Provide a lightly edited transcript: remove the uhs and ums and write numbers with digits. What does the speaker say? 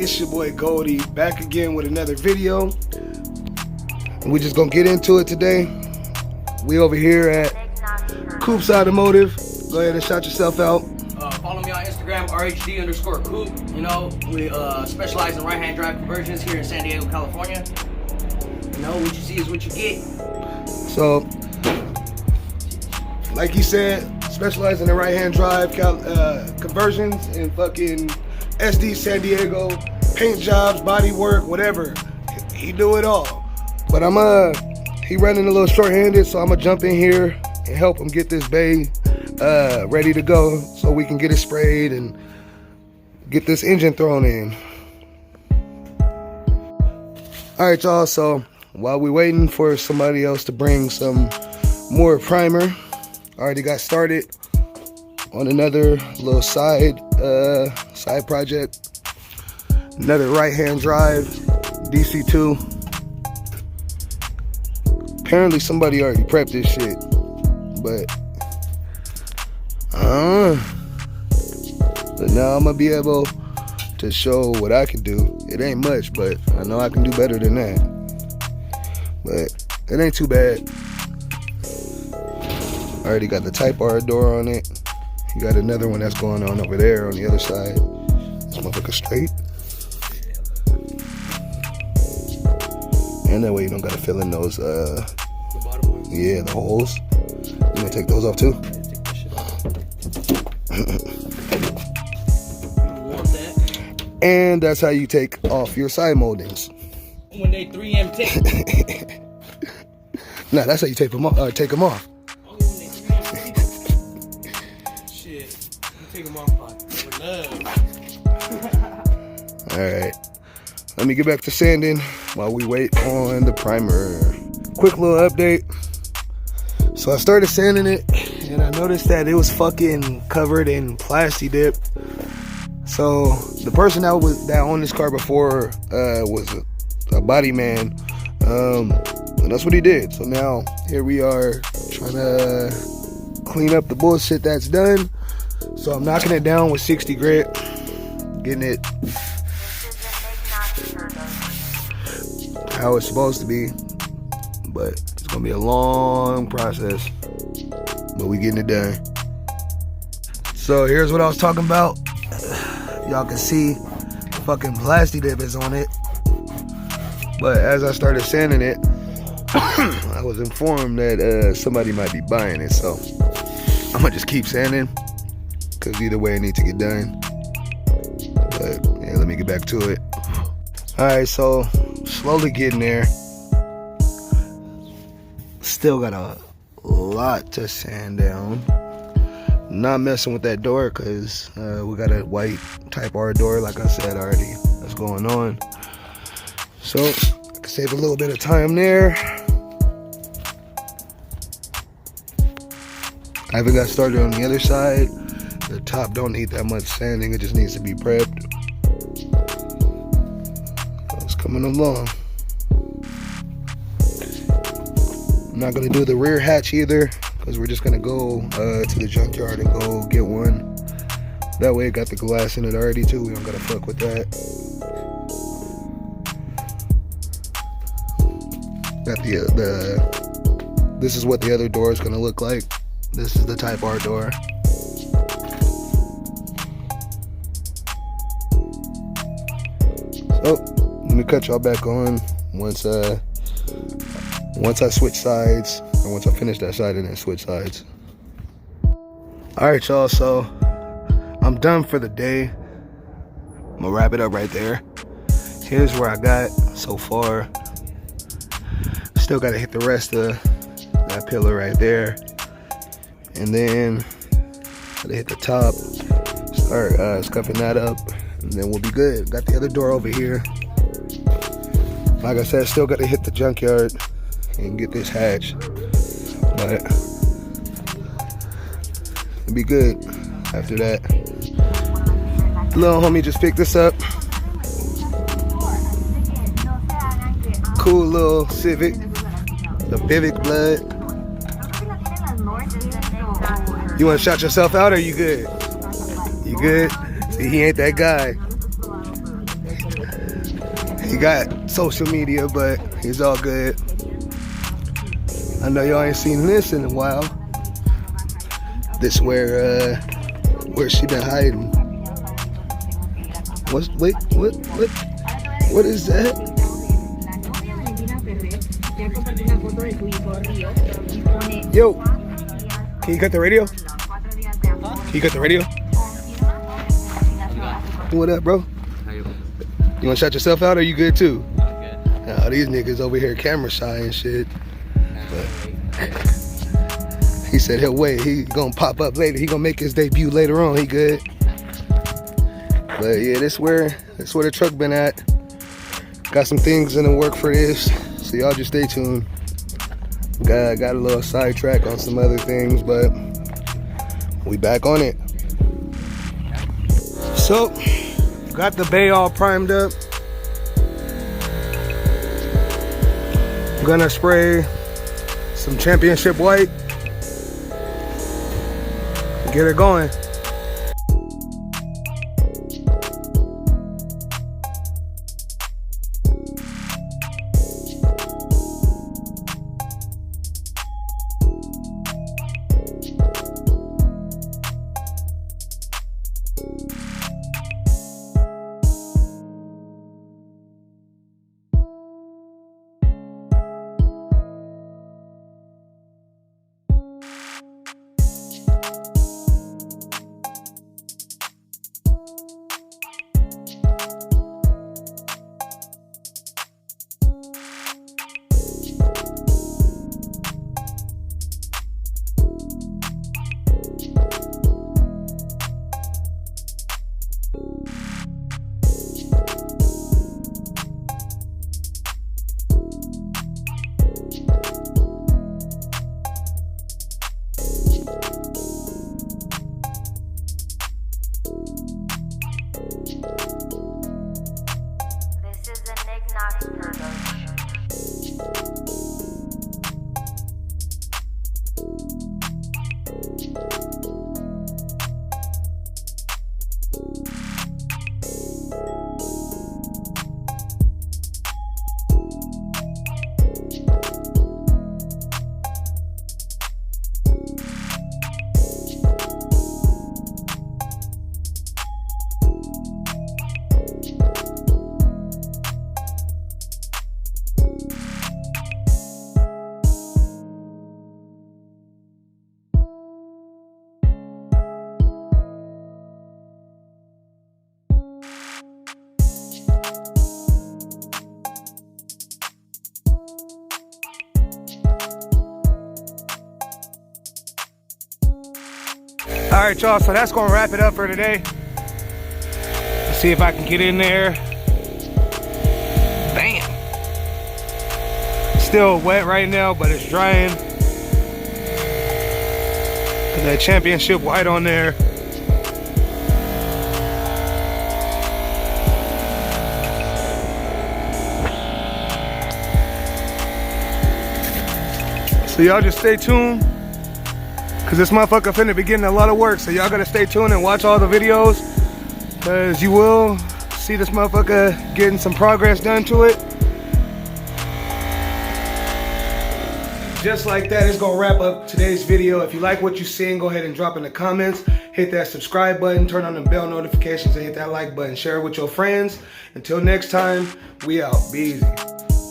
It's your boy Goldie back again with another video. And we're just gonna get into it today. We over here at Coop's Automotive. Go ahead and shout yourself out. Follow me on Instagram, RHD_Coop. You know, we specialize in right-hand drive conversions here in San Diego, California. You know, what you see is what you get. So, like he said, specializing in right-hand drive conversions in fucking SD San Diego, paint jobs, body work, whatever. He do it all. But he running a little short-handed, so I'm gonna jump in here and help him get this bay ready to go so we can get it sprayed and get this engine thrown in. All right, y'all, so while we waiting for somebody else to bring some more primer, I already got started on another little side project. Another right-hand drive, DC2. Apparently somebody already prepped this shit, but now I'm gonna be able to show what I can do. It ain't much, but I know I can do better than that. But it ain't too bad. I already got the Type R door on it. You got another one that's going on over there on the other side. This motherfucker straight. And that way you don't gotta fill in those the bottom ones. Yeah, the holes. You gonna take those off too? Yeah, take that shit off. Want that? And that's how you take off your side moldings. When they 3M tape. Nah, that's how you take them off. Take them off. Only when they 3M tape. Shit, you take them off with love. All right. Let me get back to sanding while we wait on the primer. Quick little update. So I started sanding it and I noticed that it was fucking covered in plasti dip. So the person that owned this car before was a body man. And that's what he did. So now here we are trying to clean up the bullshit that's done. So I'm knocking it down with 60 grit, getting it how it's supposed to be, but it's gonna be a long process, but we getting it done. So here's what I was talking about. Y'all can see fucking plasti dip is on it, but as I started sanding it, I was informed that somebody might be buying it, so I'm gonna just keep sanding, because either way I need to get done. But yeah, let me get back to it. Alright, so slowly getting there. Still got a lot to sand down. Not messing with that door because we got a white Type R door, like I said already, that's going on. So I can save a little bit of time there. I haven't got started on the other side. The top don't need that much sanding, it just needs to be prepped. It's coming along. I'm not gonna do the rear hatch either, because we're just gonna go to the junkyard and go get one. That way it got the glass in it already too, we don't gotta fuck with that. Got this is what the other door is gonna look like. This is the Type R door. So let me cut y'all back on once I switch sides, or once I finish that side and then switch sides. Alright y'all, so I'm done for the day. I'm gonna wrap it up right there. Here's where I got so far. Still gotta hit the rest of that pillar right there. And then gotta hit the top, start scuffing that up, and then we'll be good. Got the other door over here. Like I said, still got to hit the junkyard and get this hatch, but it'll be good after that. Little homie just picked this up. Cool little Civic, the Civic blood. You want to shout yourself out, or you good? You good? See, he ain't that guy. He got social media, but he's all good. I know y'all ain't seen this in a while. This where she been hiding. Wait, what is that? Yo, can you cut the radio? Can you cut the radio? What up, bro? You wanna shout yourself out, or you good too? I'm good. Nah, these niggas over here camera shy and shit. But he said he'll wait. He gonna pop up later. He gonna make his debut later on. He good. But yeah, that's where the truck been at. Got some things in the work for this, so y'all just stay tuned. Got a little sidetrack on some other things, but we back on it. So, got the bay all primed up. I'm gonna spray some championship white. Get it going. All right, y'all, so that's gonna wrap it up for today. Let's see if I can get in there. Bam! Still wet right now, but it's drying. Got that championship white on there. So y'all just stay tuned, cause this motherfucker finna be getting a lot of work. So y'all gotta stay tuned and watch all the videos, cause you will see this motherfucker getting some progress done to it. Just like that, it's gonna wrap up today's video. If you like what you're seeing, go ahead and drop in the comments. Hit that subscribe button, turn on the bell notifications, and hit that like button. Share it with your friends. Until next time, we out. Be easy.